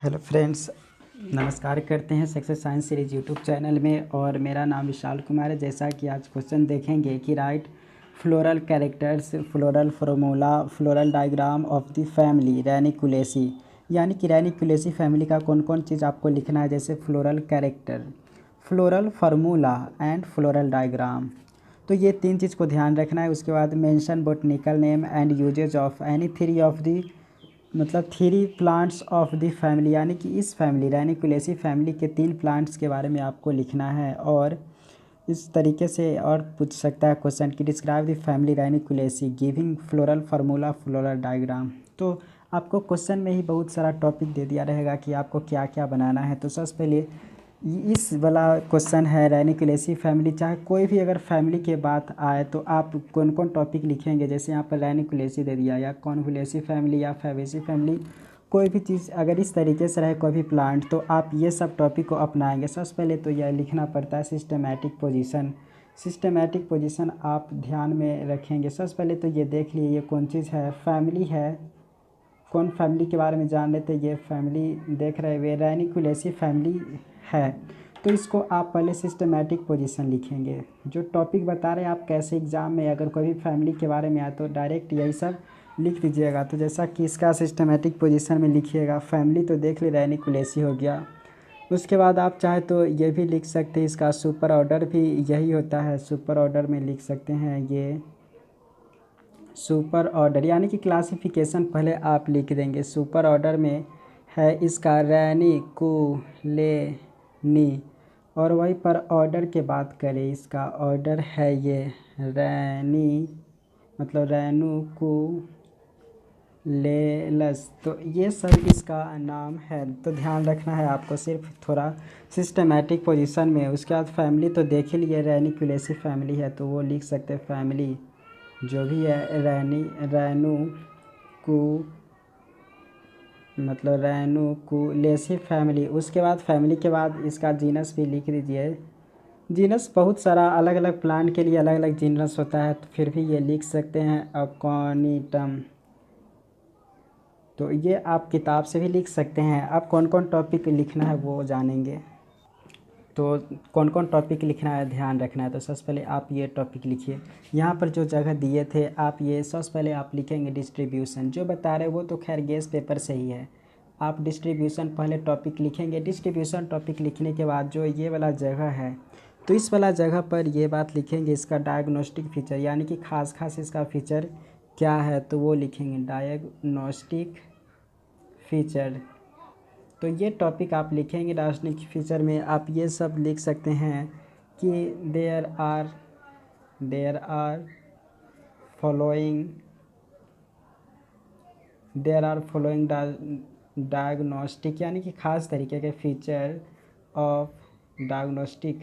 Hello friends, नमस्कार करते हैं success science series YouTube channel में। और मेरा नाम विशाल कुमार है। जैसा कि आज क्वेश्चन देखेंगे कि write floral characters, floral formula, floral diagram of the family Ranunculaceae. यानी कि रेनिकुलेसी फैमिली का कौन कौन चीज़ आपको लिखना है, जैसे floral character, floral formula and floral diagram. तो ये तीन चीज़ को ध्यान रखना है। उसके बाद mention botanical name and uses of any three of the, मतलब three plants of the family, यानी कि इस फैमिली रेनिकुलेसी फैमिली के तीन प्लांट्स के बारे में आपको लिखना है। और इस तरीके से और पूछ सकता है क्वेश्चन कि describe the family Ranunculaceae giving floral formula floral diagram. तो आपको क्वेश्चन में ही बहुत सारा टॉपिक दे दिया रहेगा कि आपको क्या क्या बनाना है। तो सबसे पहले इस वाला क्वेश्चन है रेनिकुलेसी फैमिली, चाहे कोई भी अगर फैमिली के बात आए तो आप कौन कौन टॉपिक लिखेंगे। जैसे यहाँ पर रेनिकुलेसी दे दिया, या कॉन्वोल्यूटिव फैमिली, या फैबेसी फैमिली, कोई भी चीज़ अगर इस तरीके से रहे, कोई भी प्लांट, तो आप ये सब टॉपिक को अपनाएंगे। सबसे पहले तो यह लिखना पड़ता है सिस्टमेटिक पोजीशन। सिस्टमेटिक पोजीशन आप ध्यान में रखेंगे। सबसे पहले तो ये देख लिए ये कौन चीज़ है, फैमिली है। कौन फैमिली के बारे में जान लेते, ये फैमिली देख रहे हुए रेनिकुलेसी फैमिली है। तो इसको आप पहले सिस्टमेटिक पोजीशन लिखेंगे। जो टॉपिक बता रहे हैं आप, कैसे एग्ज़ाम में अगर कोई भी फैमिली के बारे में आए तो डायरेक्ट यही सब लिख दीजिएगा। तो जैसा कि इसका सिस्टमेटिक पोजीशन में लिखिएगा, फैमिली तो देख ले रेनिकुलेसी हो गया। उसके बाद आप चाहे तो ये भी लिख सकते हैं, इसका सुपर ऑर्डर भी यही होता है। सुपर ऑर्डर में लिख सकते हैं ये सुपर ऑर्डर, यानी कि क्लासिफिकेशन पहले आप लिख देंगे। सुपर ऑर्डर में है इसका रेनिकुलेनी। और वहीं पर ऑर्डर के बात करें, इसका ऑर्डर है ये रेनी, मतलब रेनुकुलेलस। तो ये सब इसका नाम है। तो ध्यान रखना है आपको सिर्फ थोड़ा सिस्टमेटिक पोजीशन में। उसके बाद फैमिली तो देख ही लिए, रेनिकुलेसी फैमिली है तो वो लिख सकते हैं फैमिली जो भी है रेनू कु, मतलब रेनुकुलेसी फैमिली। उसके बाद फैमिली के बाद इसका जीनस भी लिख दीजिए। जीनस बहुत सारा अलग अलग प्लांट के लिए अलग अलग जीनस होता है, तो फिर भी ये लिख सकते हैं अकॉनिटम। तो ये आप किताब से भी लिख सकते हैं। अब कौन कौन टॉपिक लिखना है वो जानेंगे। तो कौन कौन टॉपिक लिखना है ध्यान रखना है। तो सबसे पहले आप ये टॉपिक लिखिए। यहाँ पर जो जगह दिए थे आप ये सबसे पहले आप लिखेंगे डिस्ट्रीब्यूशन। जो बता रहे वो तो खैर गेस पेपर से ही है। आप डिस्ट्रीब्यूशन पहले टॉपिक लिखेंगे। डिस्ट्रीब्यूशन टॉपिक लिखने के बाद जो ये वाला जगह है, तो इस वाला जगह पर ये बात लिखेंगे, इसका डायग्नोस्टिक फीचर, यानी कि खास इसका फीचर क्या है, तो वो लिखेंगे डायग्नोस्टिक फीचर। तो ये टॉपिक आप लिखेंगे। डायग्नोस्टिक फीचर में आप ये सब लिख सकते हैं कि देयर आर फॉलोइंग डायग्नोस्टिक, यानी कि खास तरीके के feature of diagnostic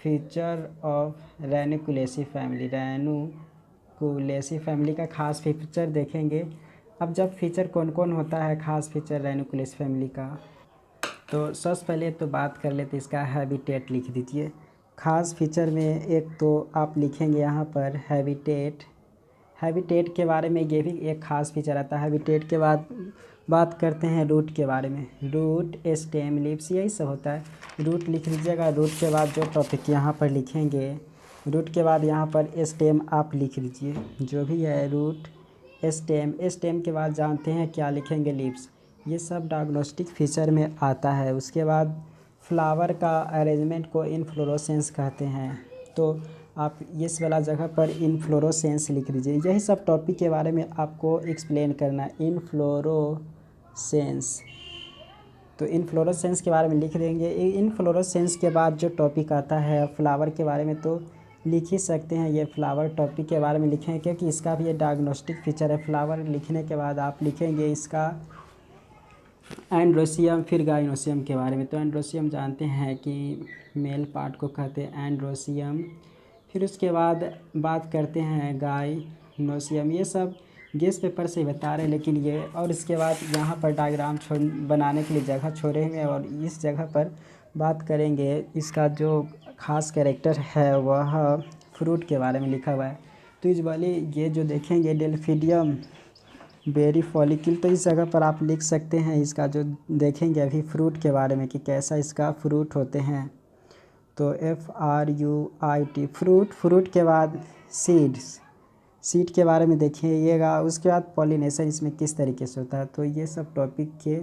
feature of Ranunculaceae family. Ranunculaceae family का खास फीचर देखेंगे। अब जब फीचर कौन कौन होता है खास फीचर रेनिकुलेसी फैमिली का, तो सबसे पहले तो बात कर लेते इसका हैबिटेट लिख दीजिए। खास फीचर में एक तो आप लिखेंगे यहाँ पर हैबिटेट। हैबिटेट के बारे में ये भी एक खास फीचर आता है। हैबिटेट के बाद बात करते हैं रूट के बारे में। रूट, स्टेम, लीव्स, यही सब होता है। रूट लिख लीजिएगा। रूट के बाद जो टॉपिक यहाँ पर लिखेंगे, रूट के बाद यहाँ पर स्टेम आप लिख लीजिए। जो भी है रूट, स्टेम के बाद जानते हैं क्या लिखेंगे, लीव्स। ये सब डायग्नोस्टिक फीचर में आता है। उसके बाद फ्लावर का अरेंजमेंट को इनफ्लोरेसेंस कहते हैं। तो आप इस वाला जगह पर इनफ्लोरेसेंस लिख दीजिए। यही सब टॉपिक के बारे में आपको एक्सप्लेन करना है, इनफ्लोरेसेंस। तो इनफ्लोरेसेंस के बारे में लिख देंगे। इनफ्लोरेसेंस के बाद जो टॉपिक आता है फ्लावर के बारे में, तो लिख ही सकते हैं। ये फ्लावर टॉपिक के बारे में लिखें क्योंकि इसका भी ये डायग्नोस्टिक फीचर है। फ्लावर लिखने के बाद आप लिखेंगे इसका एंड्रोसियम, फिर गाइनोसियम के बारे में। तो एंड्रोसियम जानते हैं कि मेल पार्ट को कहते हैं एंड्रोसियम। फिर उसके बाद बात करते हैं गाइनोसियम। ये सब गेस पेपर से बता रहे हैं, लेकिन ये और इसके बाद यहाँ पर डायग्राम बनाने के लिए जगह छोड़े हुए हैं। और इस जगह पर बात करेंगे इसका जो खास कैरेक्टर है वह फ्रूट के बारे में लिखा हुआ है। तो यूजुअली ये जो देखेंगे डेल्फिडियम बेरी फॉलिकल, तो इस जगह पर आप लिख सकते हैं इसका जो देखेंगे अभी फ्रूट के बारे में कि कैसा इसका फ्रूट होते हैं। तो FRUIT फ्रूट, फ्रूट के बाद सीड्स, सीड के बारे में देखिएगा। उसके बाद पॉलिनेशन इसमें किस तरीके से होता है, तो ये सब टॉपिक के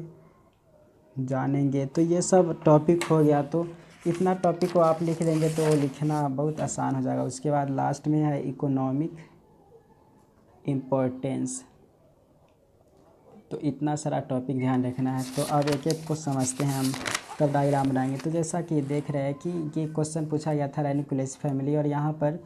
जानेंगे। तो ये सब टॉपिक हो गया, तो इतना टॉपिक को आप लिख देंगे तो लिखना बहुत आसान हो जाएगा। उसके बाद लास्ट में है इकोनॉमिक इम्पोर्टेंस, तो इतना सारा टॉपिक ध्यान रखना है। तो अब एक एक को समझते हैं हम, तब डायग्राम बनाएंगे। तो जैसा कि देख रहे हैं कि ये क्वेश्चन पूछा गया था रेनिकुलेसी फैमिली, और यहाँ पर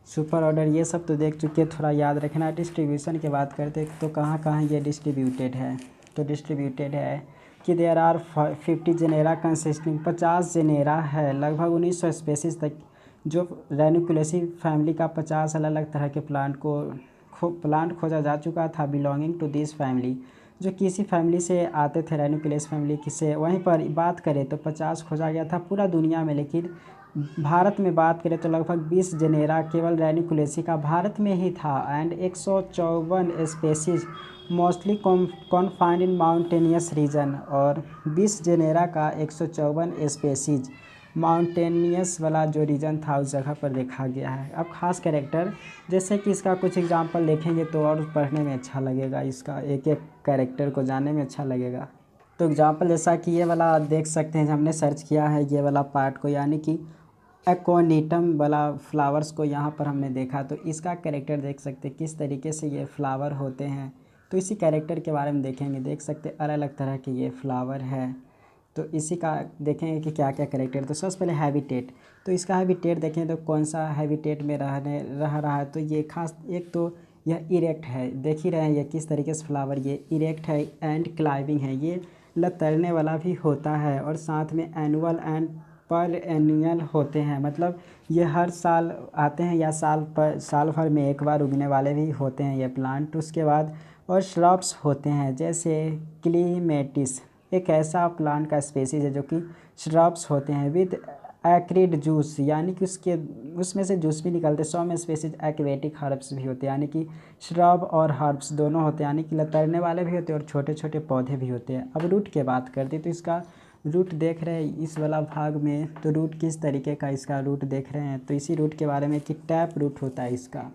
सुपर ऑर्डर ये सब तो देख चुके हैं, थोड़ा याद रखना। डिस्ट्रीब्यूशन की बात करते हैं तो कहाँ कहाँ ये डिस्ट्रीब्यूटेड है, तो डिस्ट्रीब्यूटेड है कि there are 50 genera consisting, 50 genera है, लगभग 1900 स्पेसीज तक जो रेनिकुलेसी फैमिली का 50 अलग अलग तरह के प्लांट खोजा जा चुका था बिलोंगिंग टू दिस फैमिली, जो किसी फैमिली से आते थे रेनिकुलेसी फैमिली से। वहीं पर बात करें तो 50 खोजा गया था पूरा दुनिया में, लेकिन भारत में बात करें तो लगभग 20 जेनेरा केवल रेनिकुलेसी का भारत में ही था। And 154 species mostly confined in mountainous region, और 20 जेनेरा का 154 स्पेसीज माउंटेनियस वाला जो रीजन था उस जगह पर देखा गया है। अब खास कैरेक्टर, जैसे कि इसका कुछ एग्जांपल देखेंगे तो और पढ़ने में अच्छा लगेगा, इसका एक एक कैरेक्टर को जानने में अच्छा लगेगा। तो एग्जांपल जैसा कि ये वाला देख सकते हैं, हमने सर्च किया है ये वाला पार्ट को, यानी कि एक्वानिटम वाला फ्लावर्स को यहाँ पर हमने देखा। तो इसका कैरेक्टर देख सकते हैं किस तरीके से ये फ्लावर होते हैं, तो इसी कैरेक्टर के बारे में देखेंगे। देख सकते अलग अलग तरह के ये फ्लावर है, तो इसी का देखेंगे कि क्या क्या कैरेक्टर। तो सबसे पहले हैबिटेट, तो इसका हैबिटेट देखें तो कौन सा हैबिटेट में रह रहा है, तो ये खास एक तो यह इरेक्ट है, देख ही रहे हैं ये किस तरीके से फ्लावर ये इरेक्ट है। एंड क्लाइंबिंग है, ये लतरने वाला भी होता है, और साथ में एनुअल एंड पर एनुअल होते हैं, मतलब ये हर साल आते हैं या साल भर में एक बार उगने वाले भी होते हैं ये प्लांट। उसके बाद और श्रब्स होते हैं, जैसे क्लीमेटिस एक ऐसा प्लांट का स्पेसीज है जो कि श्रब्स होते हैं विद एक्रिड जूस, यानी कि उसमें से जूस भी निकलते हैं। 100 में स्पेसीज एक्वेटिक हर्ब्स भी होते हैं, यानी कि श्रब और हर्ब्स दोनों होते हैं, यानी कि लतरने वाले भी होते हैं और छोटे छोटे पौधे भी होते हैं। अब रूट की बात करते हैं, तो इसका रूट देख रहे हैं इस वाला भाग में, तो रूट किस तरीके का इसका रूट देख रहे हैं। तो इसी रूट के बारे में कि टैप रूट होता है इसका,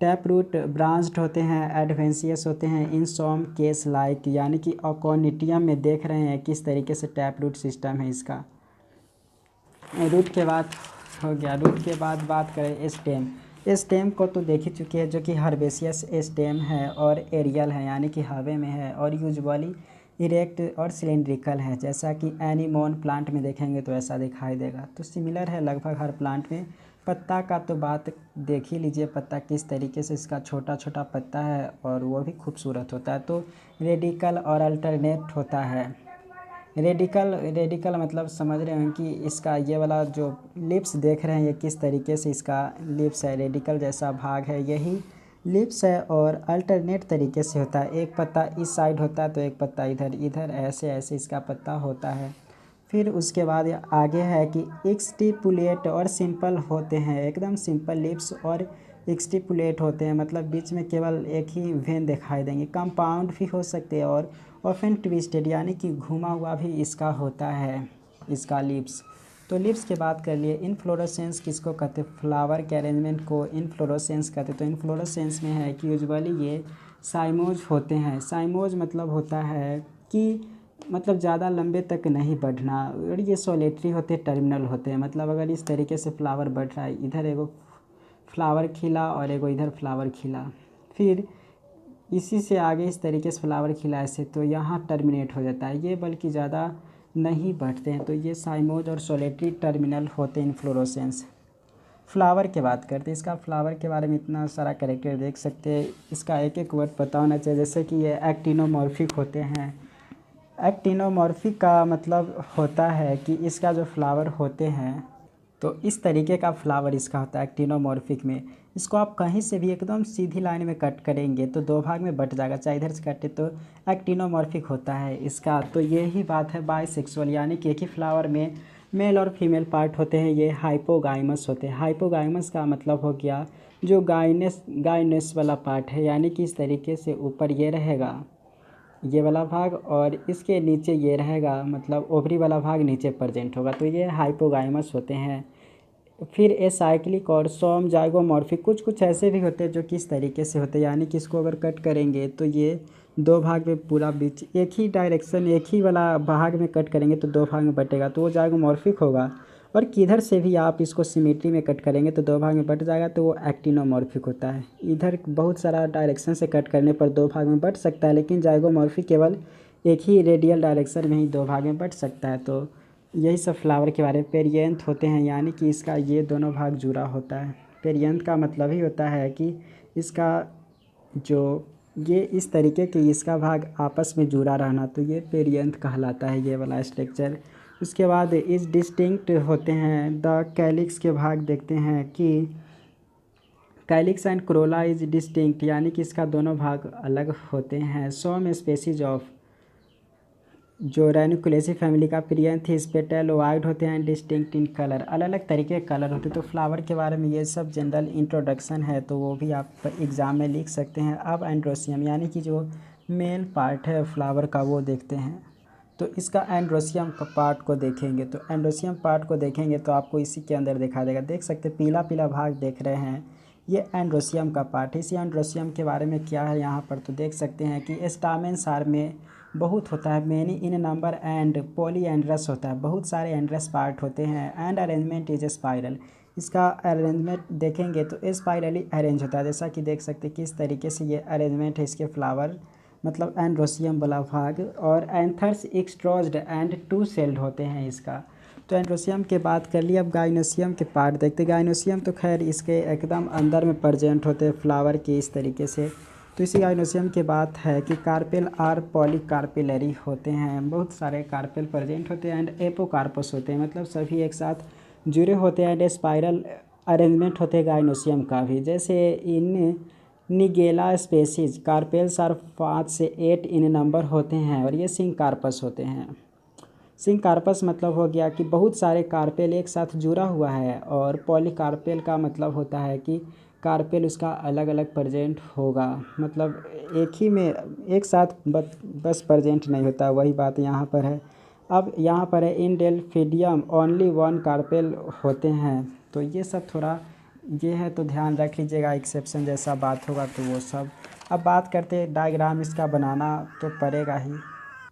टैप रूट ब्रांच्ड होते हैं, एडवेंशियस होते हैं इन सॉम केस लाइक, यानी कि अकोनिटियम में देख रहे हैं किस तरीके से टैप रूट सिस्टम है इसका। रूट के बाद हो गया। रूट के बाद बात करें स्टेम, स्टेम को तो देख ही चुके हैं, जो कि हर्बेशियस स्टेम है और एरियल है, यानी कि हवे में है, और यूजुअली इरेक्ट और सिलेंड्रिकल है। जैसा कि एनीमोन प्लांट में देखेंगे तो ऐसा दिखाई देगा। तो सिमिलर है लगभग हर प्लांट में। पत्ता का तो बात देख ही लीजिए, पत्ता किस तरीके से इसका छोटा छोटा पत्ता है और वो भी खूबसूरत होता है। तो रेडिकल और अल्टरनेट होता है। रेडिकल मतलब समझ रहे हैं कि इसका ये वाला जो लिप्स देख रहे हैं ये किस तरीके से इसका लिप्स है, रेडिकल जैसा भाग है यही लिप्स है, और अल्टरनेट तरीके से होता है। एक पत्ता इस साइड होता है तो एक पत्ता इधर, ऐसे ऐसे इसका पत्ता होता है। फिर उसके बाद आगे है कि एक्सटिपुलेट और सिंपल होते हैं, एकदम सिंपल लिप्स और एक्सटिपुलेट होते हैं, मतलब बीच में केवल एक ही वेन दिखाई देंगे। कंपाउंड भी हो सकते हैं और ऑफन ट्विस्टेड, यानी कि घुमा हुआ भी इसका होता है इसका लिप्स। तो लिप्स की बात कर लिए। इनफ्लोरेसेंस किसको कहते हैं, फ्लावर के अरेंजमेंट को इनफ्लोरेसेंस कहते हैं। तो इनफ्लोरेसेंस में है कि यूजुअली ये साइमोज होते हैं। साइमोज मतलब होता है कि मतलब ज़्यादा लंबे तक नहीं बढ़ना, और ये सोलेटरी होते हैं, टर्मिनल होते हैं। मतलब अगर इस तरीके से फ्लावर बढ़ रहा है, इधर एगो फ्लावर खिला और एगो इधर फ्लावर खिला, फिर इसी से आगे इस तरीके से फ्लावर खिला ऐसे, तो यहाँ टर्मिनेट हो जाता है ये, बल्कि ज़्यादा नहीं बढ़ते हैं। तो ये साइमोज और सोलेटरी टर्मिनल होते हैं इनफ्लोरेसेंस। फ्लावर की बात करते हैं, इसका फ्लावर के बारे में इतना सारा कैरेक्टर देख सकते हैं, इसका एक एक वर्ड पता होना चाहिए। जैसे कि ये एक्टिनोमॉर्फिक होते हैं। एक्टिनोमॉर्फिक का मतलब होता है कि इसका जो फ्लावर होते हैं तो इस तरीके का फ्लावर इसका होता है एक्टिनोमॉर्फिक में। इसको आप कहीं से भी एकदम सीधी लाइन में कट करेंगे तो दो भाग में बट जाएगा, चाहे इधर से कटे तो एक्टिनोमॉर्फिक होता है इसका। तो यही बात है बाइसेक्सुअल, यानी कि एक ही फ्लावर में मेल और फीमेल पार्ट होते हैं, ये हाइपोगाइमस होते हैं। हाइपोगाइमस का मतलब हो गया जो गाइनस वाला पार्ट है, यानी कि इस तरीके से ऊपर ये रहेगा ये वाला भाग, और इसके नीचे ये रहेगा, मतलब ओवरी वाला भाग नीचे प्रेजेंट होगा, तो ये हाइपोगाइमस होते हैं। फिर एसाइक्लिक और सोम जाइगोमॉर्फिक कुछ कुछ ऐसे भी होते हैं जो किस तरीके से होते हैं, यानी कि इसको अगर कट करेंगे तो ये दो भाग में पूरा बीच एक ही डायरेक्शन एक ही वाला भाग में कट करेंगे तो दो भाग में बटेगा, तो वो जाइगोमॉर्फिक होगा। और किधर से भी आप इसको सिमेट्री में कट करेंगे तो दो भाग में बट जाएगा, तो वो एक्टिनोमॉर्फिक होता है। इधर बहुत सारा डायरेक्शन से कट करने पर दो भाग में बट सकता है, लेकिन जाइगोमॉर्फिक केवल एक ही रेडियल डायरेक्शन में ही दो भाग में बट सकता है। तो यही सब फ्लावर के बारे में। पेरियंथ होते हैं, यानी कि इसका ये दोनों भाग जुड़ा होता है। पेरियंथ का मतलब ही होता है कि इसका जो ये इस तरीके की इसका भाग आपस में जुड़ा रहना, तो ये पेरियंथ कहलाता है ये वाला स्ट्रक्चर। उसके बाद इस डिस्टिंक्ट होते हैं द कैलिक्स के भाग देखते हैं कि calyx and Corolla is distinct, यानी कि इसका दोनों भाग अलग होते हैं। सम स्पेसीज ऑफ जो रेनिकुलेसी फैमिली का पेरियंथ इस पेटल वाइड होते हैं डिस्टिंक्ट इन कलर, अलग अलग तरीके के कलर होते हैं। तो फ्लावर के बारे में ये सब जनरल इंट्रोडक्शन है, तो वो भी आप एग्ज़ाम में लिख सकते हैं। अब एंड्रोसियम यानी कि जो मेल पार्ट है फ्लावर का वो देखते हैं। तो इसका एंड्रोसियम का पार्ट को देखेंगे, तो एंड्रोसियम पार्ट को देखेंगे तो आपको इसी के अंदर दिखा देगा, देख सकते पीला पीला भाग देख रहे हैं, ये एंड्रोसियम का पार्ट है। इसी एंड्रोसियम के बारे में क्या है यहाँ पर, तो देख सकते हैं कि स्टामेन सार में बहुत होता है, many in number and polyandrous होता है, बहुत सारे एंड्रस पार्ट होते हैं। एंड अरेंजमेंट इज स्पाइरल, इसका अरेंजमेंट देखेंगे तो स्पाइरली अरेंज होता है, जैसा कि देख सकते हैं किस तरीके से ये अरेंजमेंट है इसके फ्लावर, मतलब एंड्रोसियम वाला भाग। और एंथर्स एक्सट्रोज्ड एंड टू सेल्ड होते हैं इसका। तो एंड्रोसियम के बात कर लिए, अब गाइनोसियम के पार्ट देखते हैं। गाइनोसियम तो खैर इसके एकदम अंदर में प्रेजेंट होते हैं फ्लावर के इस तरीके से। तो इसी गाइनोसियम की बात है कि कार्पेल आर पॉलीकार्पेलरी होते हैं, बहुत सारे कार्पेल प्रेजेंट होते हैं। एंड एपोकार्पस होते हैं, मतलब सभी एक साथ जुड़े होते हैं। एंड स्पाइरल अरेंजमेंट होते हैं गाइनोसियम का भी, जैसे इन निगेला स्पेसीज कार्पेल्स आर 5 से 8 इन नंबर होते हैं, और ये सिंकार्पस होते हैं। सिंकार्पस मतलब हो गया कि बहुत सारे कार्पेल एक साथ जुड़ा हुआ है, और पॉलीकार्पेल का मतलब होता है कि कार्पेल उसका अलग अलग प्रेजेंट होगा, मतलब एक ही में एक साथ बस प्रेजेंट नहीं होता, वही बात यहाँ पर है। अब यहाँ पर है इन डेल्फिडियम ओनली वन कार्पेल होते हैं, तो ये सब थोड़ा ये है, तो ध्यान रख लीजिएगा, एक्सेप्शन जैसा बात होगा तो वो सब। अब बात करते हैं डायग्राम, इसका बनाना तो पड़ेगा ही,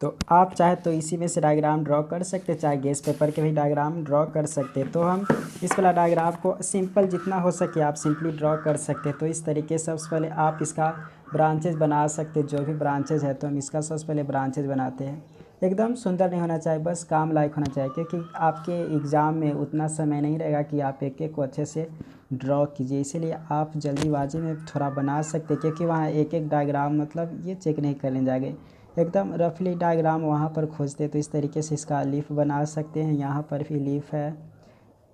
तो आप चाहे तो इसी में से डायग्राम ड्रॉ कर सकते, चाहे गेस पेपर के भी डायग्राम ड्रॉ कर सकते। तो हम इस वाला डायग्राम को सिंपल जितना हो सके आप सिंपली ड्रॉ कर सकते। तो इस तरीके से सबसे पहले आप इसका ब्रांचेज बना सकते, जो भी ब्रांचेज है तो हम इसका सबसे पहले ब्रांचेज बनाते हैं। एकदम सुंदर नहीं होना चाहिए, बस काम लायक होना चाहिए, क्योंकि आपके एग्ज़ाम में उतना समय नहीं रहेगा कि आप एक एक को अच्छे से ड्रॉ कीजिए, इसीलिए आप जल्दीबाजी में थोड़ा बना सकते, क्योंकि वहाँ एक एक डायग्राम मतलब ये चेक नहीं करने जाएंगे, एकदम रफली डायग्राम वहाँ पर खोजते। तो इस तरीके से इसका लीफ बना सकते हैं, यहाँ पर भी लीफ है,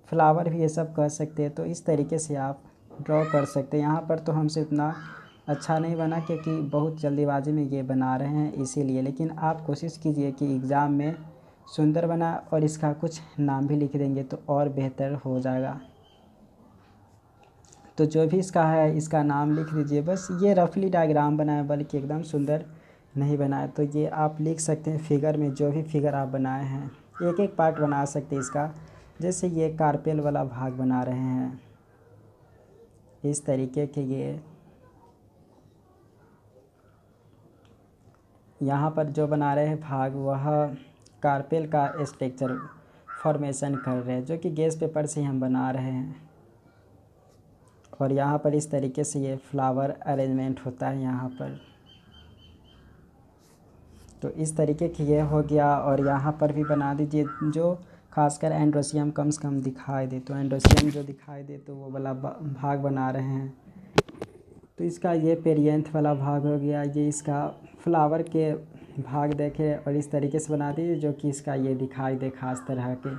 फ्लावर भी ये सब कर सकते हैं। तो इस तरीके से आप ड्रॉ कर सकते हैं। यहाँ पर तो हमसे उतना अच्छा नहीं बना, क्योंकि बहुत जल्दीबाजी में ये बना रहे हैं इसीलिए, लेकिन आप कोशिश कीजिए कि एग्ज़ाम में सुंदर बना, और इसका कुछ नाम भी लिख देंगे तो और बेहतर हो जाएगा। तो जो भी इसका है इसका नाम लिख दीजिए, बस ये रफली डायग्राम बनाए, बल्कि एकदम सुंदर नहीं बनाए। तो ये आप लिख सकते हैं फिगर में, जो भी फिगर आप बनाए हैं एक एक पार्ट बना सकते हैं इसका, जैसे ये कार्पेल वाला भाग बना रहे हैं इस तरीके के, ये यहाँ पर जो बना रहे हैं भाग वह कार्पेल का स्ट्रक्चर फॉर्मेशन कर रहे हैं, जो कि गैस पेपर से हम बना रहे हैं। और यहाँ पर इस तरीके से ये फ्लावर अरेंजमेंट होता है यहाँ पर। तो इस तरीके की ये हो गया, और यहाँ पर भी बना दीजिए जो खासकर एंड्रोसियम कम से कम दिखाई दे, तो एंड्रोसियम जो दिखाई दे तो वो वाला भाग बना रहे हैं। तो इसका ये पेरियंथ वाला भाग हो गया, ये इसका फ्लावर के भाग देखे और इस तरीके से बना दीजिए जो कि इसका ये दिखाई दे खास तरह के।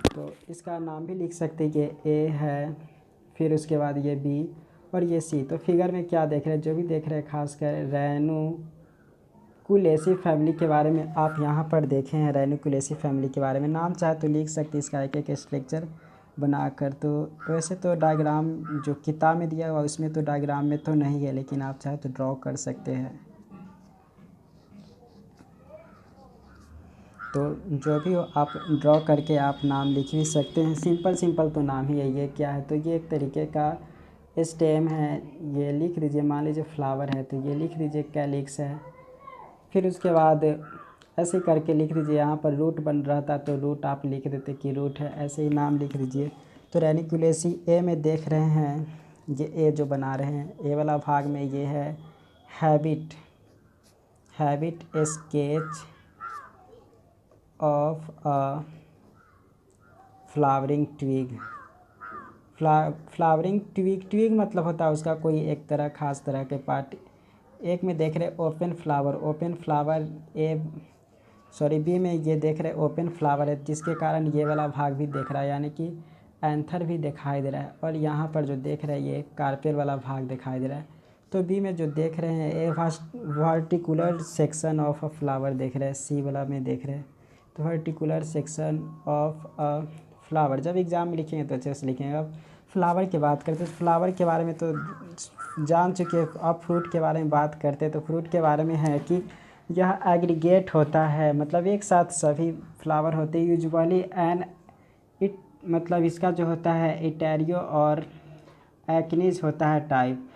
तो इसका नाम भी लिख सकते हैं, ये ए है, फिर उसके बाद ये बी और ये सी। तो फिगर में क्या देख रहे हैं, जो भी देख रहे हैं खासकर रेनुकुलेसी फैमिली के बारे में आप यहाँ पर देखे हैं। रेनुकुलेसी फैमिली के बारे में नाम चाहे तो लिख सकते, इसका एक एक स्ट्रक्चर बनाकर। तो वैसे तो डायग्राम जो किताब में दिया हुआ उसमें तो डायग्राम में तो नहीं है, लेकिन आप चाहे तो ड्रॉ कर सकते हैं। तो जो भी हो आप ड्रॉ करके आप नाम लिख भी सकते हैं। सिंपल सिंपल तो नाम ही है। ये क्या है, तो ये एक तरीके का स्टेम है, ये लिख दीजिए। मान लीजिए फ्लावर है तो ये लिख दीजिए कैलिक्स है। फिर उसके बाद ऐसे करके लिख दीजिए। यहाँ पर रूट बन रहा था तो रूट आप लिख देते कि रूट है, ऐसे ही नाम लिख दीजिए। तो रेनिकुलेसी ए में देख रहे हैं, ये ए जो बना रहे हैं, ए वाला भाग में ये है habit, habit sketch of a flowering twig. Flowering twig, twig मतलब होता है उसका कोई एक तरह खास तरह के पार्ट। एक में देख रहे open flower, open flower B में ये देख रहे ओपन फ्लावर है, जिसके कारण ये वाला भाग भी देख रहा है, यानी कि एंथर भी दिखाई दे रहा है। और यहाँ पर जो देख रहे हैं ये कार्पेल वाला भाग दिखाई दे रहा है। तो बी में जो देख रहे हैं a vertical section of a flower देख रहे हैं, सी वाला में देख रहे हैं तो वर्टिकुलर सेक्शन ऑफ अ फ्लावर। जब एग्ज़ाम में लिखेंगे तो अच्छे से लिखेंगे। अब फ्लावर की बात करते हैं, फ्लावर के बारे में तो जान चुके हैं। अब फ्रूट के बारे में बात करते हैं तो फ्रूट के बारे में है कि यह एग्रीगेट होता है, मतलब एक साथ सभी फ्लावर होते हैं यूजुअली। एंड इट मतलब इसका जो होता है इटेरियो और एक्निज होता है टाइप।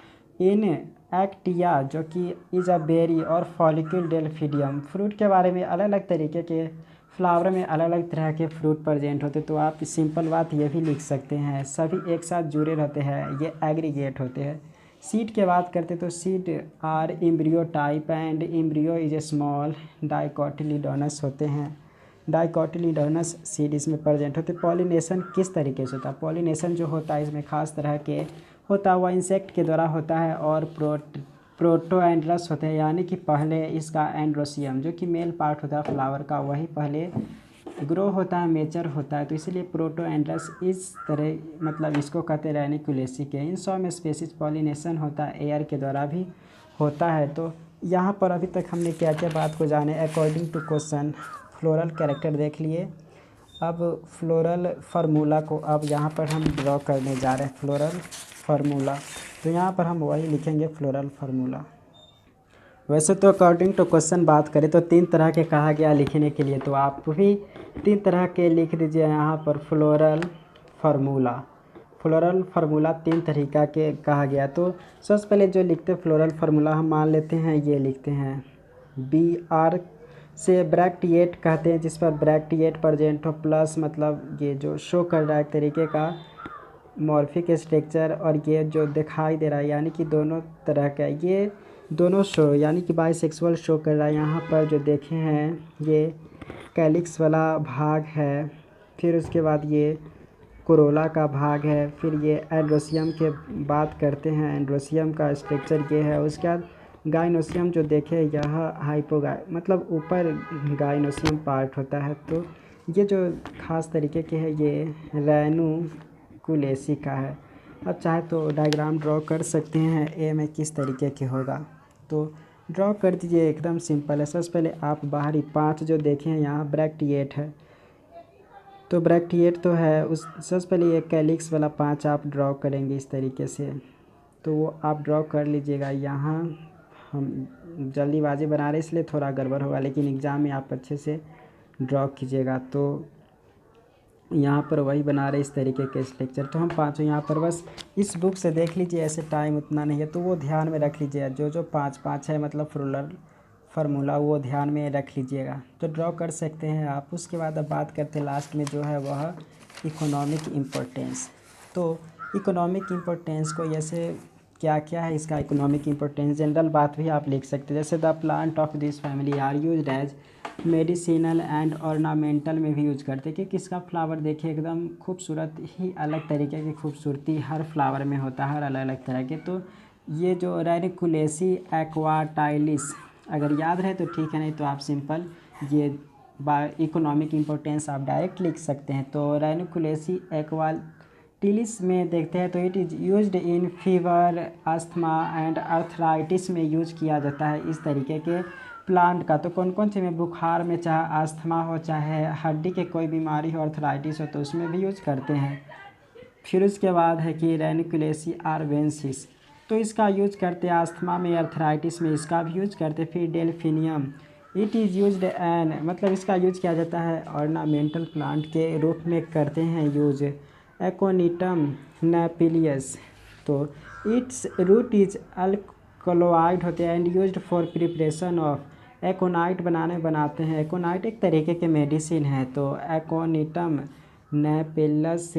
इन एक्टिया जो कि इज अ बेरी और फॉलिक्यूल डेल्फिडियम। फ्रूट के बारे में अलग अलग तरीके के फ्लावर में अलग अलग तरह के फ्रूट प्रेजेंट होते, तो आप सिंपल बात ये भी लिख सकते हैं सभी एक साथ जुड़े रहते हैं, ये एग्रीगेट होते हैं। सीड के बात करते तो seed are embryo type and embryo is a small dicotyledonous होते हैं, डाइकोटिलीडोनस सीड इसमें प्रेजेंट होते। पॉलिनेशन किस तरीके से होता है, पॉलिनेशन जो होता है इसमें खास तरह के होता है वह इंसेक्ट के द्वारा होता है और प्रोटोएंड्रस होते हैं, यानी कि पहले इसका एंड्रोसियम जो कि मेल पार्ट होता है फ्लावर का वही पहले ग्रो होता है, मेचर होता है। तो इसीलिए प्रोटोएंड्रस इस तरह मतलब इसको कहते हैं रेनिकुलेसी के। इन सम स्पेसिस पॉलिनेशन होता है एयर के द्वारा भी होता है। तो यहाँ पर अभी तक हमने क्या क्या बात को जाने according to question. Floral character देख लिए। अब फ्लोरल फार्मूला को अब यहाँ पर हम ड्रॉ करने जा रहे हैं, फ्लोरल फार्मूला। तो यहाँ पर हम वही लिखेंगे फ्लोरल फार्मूला। वैसे तो अकॉर्डिंग टू क्वेश्चन बात करें तो 3 तरह के कहा गया लिखने के लिए, तो आप भी 3 तरह के लिख दीजिए यहाँ पर फ्लोरल फार्मूला। फ्लोरल फार्मूला 3 तरीका के कहा गया। तो सबसे पहले जो लिखते हैं फ्लोरल फार्मूला हम मान लेते हैं ये लिखते हैं BR से ब्रैक्टिएट कहते हैं, जिस पर ब्रैक्टिएट प्रेजेंट हो प्लस मतलब ये जो शो कर रहा है एक तरीके का मॉर्फिक स्ट्रक्चर, और ये जो दिखाई दे रहा है यानी कि दोनों तरह का ये दोनों शो यानी कि बाइसेक्सुअल शो कर रहा है। यहाँ पर जो देखे हैं ये कैलिक्स वाला भाग है, फिर उसके बाद ये कोरोला का भाग है, फिर ये एंड्रोसियम के बात करते हैं, एंड्रोसियम का स्ट्रक्चर ये है। उसके बाद गाइनोसियम जो देखे यह मतलब ऊपर गाइनोसियम पार्ट होता है। तो ये जो खास तरीके के है ये रेनुकुलेसी का है। अब चाहे तो डायग्राम ड्रॉ कर सकते हैं ए में किस तरीके के होगा, तो ड्रॉ कर दीजिए। एकदम सिंपल है। सबसे पहले आप बाहरी 5 जो देखे हैं यहाँ ब्रैक्टिएट है, तो ब्रैक्टिएट तो है उस सबसे पहले ये कैलिक्स वाला 5 आप ड्रॉ करेंगे इस तरीके से, तो वो आप ड्रॉ कर लीजिएगा। यहाँ हम जल्दीबाजी बना रहे इसलिए थोड़ा गड़बड़ होगा, लेकिन एग्ज़ाम में आप अच्छे से ड्रॉ कीजिएगा। तो यहाँ पर वही बना रहे इस तरीके के स्ट्रक्चर। तो हम 5 यहाँ पर बस इस बुक से देख लीजिए, ऐसे टाइम उतना नहीं है तो वो ध्यान में रख लीजिए। जो जो 5 है मतलब फ्लोरल फार्मूला वो ध्यान में रख लीजिएगा, तो ड्रॉ कर सकते हैं आप। उसके बाद अब बात करते हैं लास्ट में जो है वह इकोनॉमिक इम्पोर्टेंस। तो इकोनॉमिक इम्पोर्टेंस को जैसे क्या क्या है इसका इकोनॉमिक इम्पोर्टेंस, जनरल बात भी आप लिख सकते हैं। जैसे the plant of this family are used as medicinal and ornamental में भी यूज करते हैं, क्योंकि इसका फ्लावर देखिए एकदम खूबसूरत ही अलग तरीके की खूबसूरती हर फ्लावर में होता है, हर अलग अलग तरह के। तो ये जो रेनिकुलेसी एक्वाटाइलिस अगर याद रहे तो ठीक है, नहीं तो आप सिंपल ये इकोनॉमिक इम्पोर्टेंस आप डायरेक्ट लिख सकते हैं। तो रेनिकुलेसी एक्वाटिलिस में देखते हैं तो it is used in fever, asthma and arthritis में यूज किया जाता है इस तरीके के प्लांट का। तो कौन कौन से में, बुखार में, चाहे अस्थमा हो, चाहे हड्डी के कोई बीमारी हो, अर्थराइटिस हो, तो उसमें भी यूज करते हैं। फिर उसके बाद है कि रेनिकुलेसी आर्वेंसिस, तो इसका यूज करते हैं अस्थमा में, अर्थराइटिस में इसका भी यूज करते हैं। फिर delphinium, it is used N, मतलब इसका यूज किया जाता है ऑर्नामेंटल प्लांट के रूप में करते हैं यूज। एकोनिटम नेपिलियस, तो इट्स रूट इज अल्कलोइड होते हैं and used for preparation of aconite बनाते हैं। एकोनाइट एक तरीके के मेडिसिन है। तो एकोनिटम नेपिलस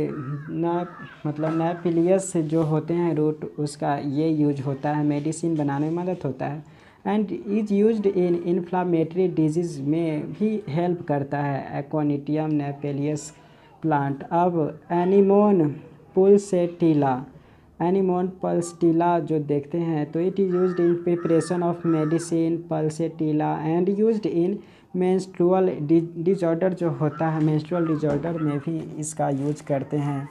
मतलब नेपिलियस जो होते हैं रूट, उसका ये यूज होता है, मेडिसिन बनाने में मदद होता है। And is used in inflammatory disease में भी हेल्प करता है एकोनिटियम नेपिलियस प्लांट। अब एनीमोन पल्सेटिला जो देखते हैं, तो it is used in preparation of medicine pulsatilla and used in menstrual disorder जो होता है, मेंस्ट्रुअल डिजॉर्डर में भी इसका यूज करते हैं।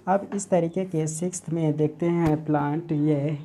अब इस तरीके के सिक्स्थ में देखते हैं प्लांट, ये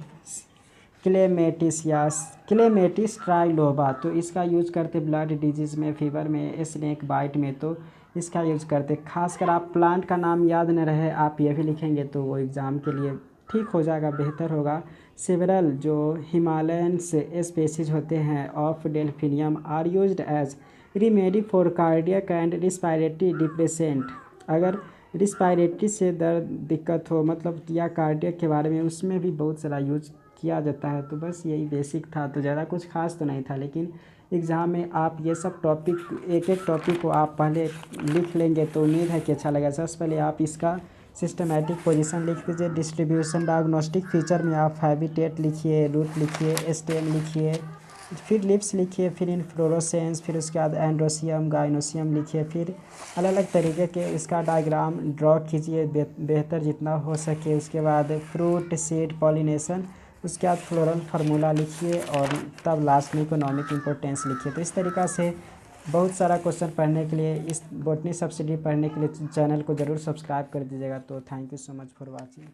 क्लेमेटिस ट्राइलोबा, तो इसका यूज करते ब्लड डिजीज़ में, फीवर में, स्नेक बाइट में, तो इसका यूज करते। खासकर आप प्लांट का नाम याद न रहे, आप ये भी लिखेंगे तो वो एग्ज़ाम के लिए ठीक हो जाएगा, बेहतर होगा। सेवरल जो हिमालयंस स्पेसीज होते हैं of delphinium are used as remedy for cardiac and respiratory depressant, अगर रिस्पायरेटरी से दर्द दिक्कत हो, मतलब या कार्डियक के बारे में, उसमें भी बहुत सारा यूज किया जाता है। तो बस यही बेसिक था, तो ज़्यादा कुछ खास तो नहीं था, लेकिन एग्ज़ाम में आप ये सब टॉपिक, एक एक टॉपिक को आप पहले लिख लेंगे तो उम्मीद है कि अच्छा लगेगा। सबसे पहले आप इसका सिस्टमेटिक पोजीशन लिख दीजिए। डिस्ट्रीब्यूशन डायग्नोस्टिक फीचर में आप हैबिटेट लिखिए, रूट लिखिए, स्टेम लिखिए, फिर लिप्स लिखिए, फिर इन्फ्लोरेसेंस, फिर उसके बाद एंड्रोसियम गाइनोसियम लिखिए। फिर अलग अलग तरीके के इसका डायग्राम ड्रॉ कीजिए बेहतर जितना हो सके। उसके बाद फ्रूट सीड पॉलिनेशन, उसके बाद फ्लोरल फार्मूला लिखिए और तब लास्ट में इकोनॉमिक इम्पोर्टेंस लिखिए। तो इस तरीक़ा से बहुत सारा क्वेश्चन पढ़ने के लिए, इस बॉटनी सब्सिडी पढ़ने के लिए चैनल को ज़रूर सब्सक्राइब कर दीजिएगा। तो thank you so much for watching.